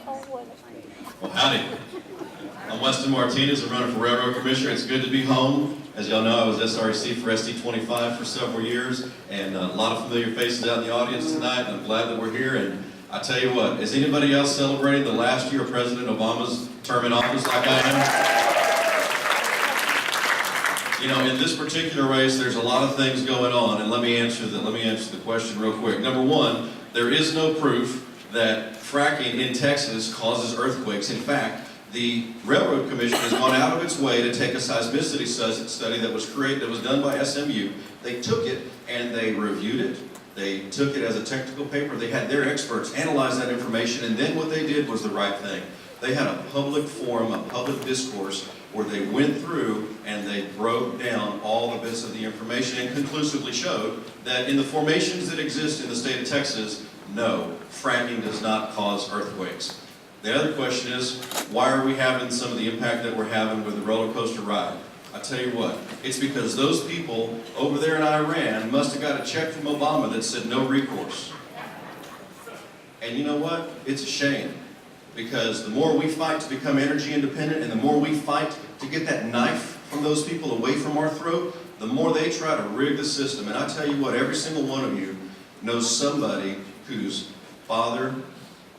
Well, howdy. I'm Weston Martinez. I'm running for Railroad Commissioner. It's good to be home. As y'all know, I was SREC for SD25 for several years, and a lot of familiar faces out in the audience tonight, and I'm glad that we're here. And I tell you what, is anybody else celebrating the last year of President Obama's term in office like I am? You know, in this particular race, there's a lot of things going on, and let me answer the question real quick. Number one, there is no proof that fracking in Texas causes earthquakes. In fact, the Railroad Commission has gone out of its way to take a seismicity study that was done by SMU. They took it and they reviewed it. They took it as a technical paper. They had their experts analyze that information, and then what they did was the right thing. They had a public forum, a public discourse, where they went through and they broke down all the bits of the information and conclusively showed that in the formations that exist in the state of Texas, no, fracking does not cause earthquakes. The other question is, why are we having some of the impact that we're having with the roller coaster ride? I tell you what, it's because those people over there in Iran must have got a check from Obama that said no recourse. And you know what? It's a shame, because the more we fight to become energy independent and the more we fight to get that knife from those people away from our throat, the more they try to rig the system. And I tell you what, every single one of you knows somebody whose father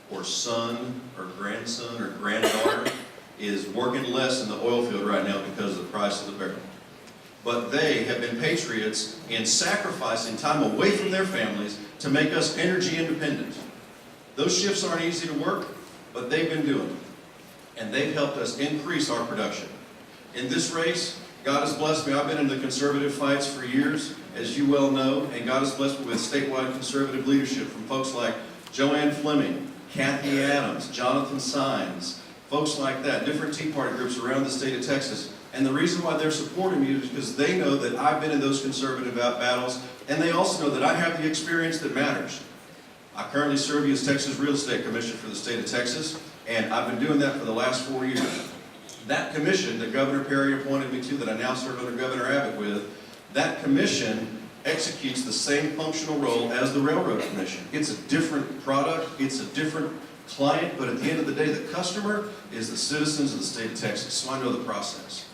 or son or grandson or granddaughter is working less in the oil field right now because of the price of the barrel. But they have been patriots in sacrificing time away from their families to make us energy independent. Those shifts aren't easy to work, but they've been doing it. And they've helped us increase our production. In this race, God has blessed me. I've been in the conservative fights for years, as you well know, and God has blessed me with statewide conservative leadership from folks like Joanne Fleming, Kathy Adams, Jonathan Sines, folks like that, different Tea Party groups around the state of Texas. And the reason why they're supporting me is because they know that I've been in those conservative battles, and they also know that I have the experience that matters. I currently serve as Texas Real Estate Commissioner for the state of Texas, and I've been doing that for the last 4 years. That commission that Governor Perry appointed me to, that I now serve under Governor Abbott with, that commission executes the same functional role as the Railroad Commission. It's a different product, it's a different client, but at the end of the day, the customer is the citizens of the state of Texas, so I know the process.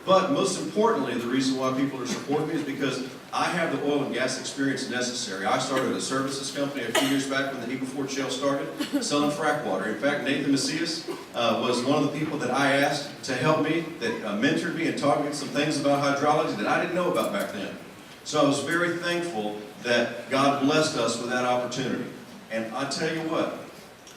But most importantly, the reason why people are supporting me is because I have the oil and gas experience necessary. I started a services company a few years back when the Eagle Ford Shale started, selling frack water. In fact, Nathan Macias was one of the people that I asked to help me, that mentored me and taught me some things about hydrology that I didn't know about back then. So I was very thankful that God blessed us with that opportunity. And I tell you what,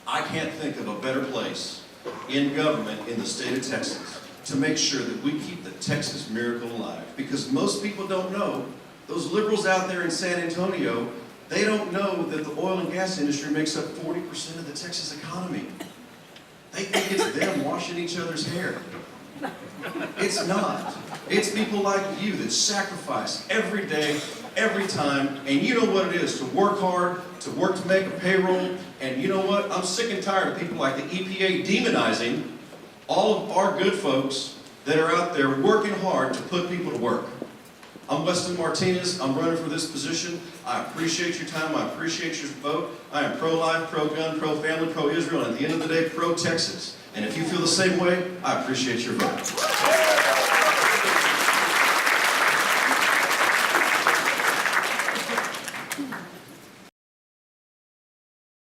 I can't think of a better place in government in the state of Texas to make sure that we keep the Texas miracle alive. Because most people don't know, those liberals out there in San Antonio, they don't know that the oil and gas industry makes up 40% of the Texas economy. They think it's them washing each other's hair. It's not. It's people like you that sacrifice every day, every time, and you know what it is to work hard, to work to make a payroll, and you know what? I'm sick and tired of people like the EPA demonizing all of our good folks that are out there working hard to put people to work. I'm Weston Martinez. I'm running for this position. I appreciate your time. I appreciate your vote. I am pro-life, pro-gun, pro-family, pro-Israel, and at the end of the day, pro-Texas. And if you feel the same way, I appreciate your vote.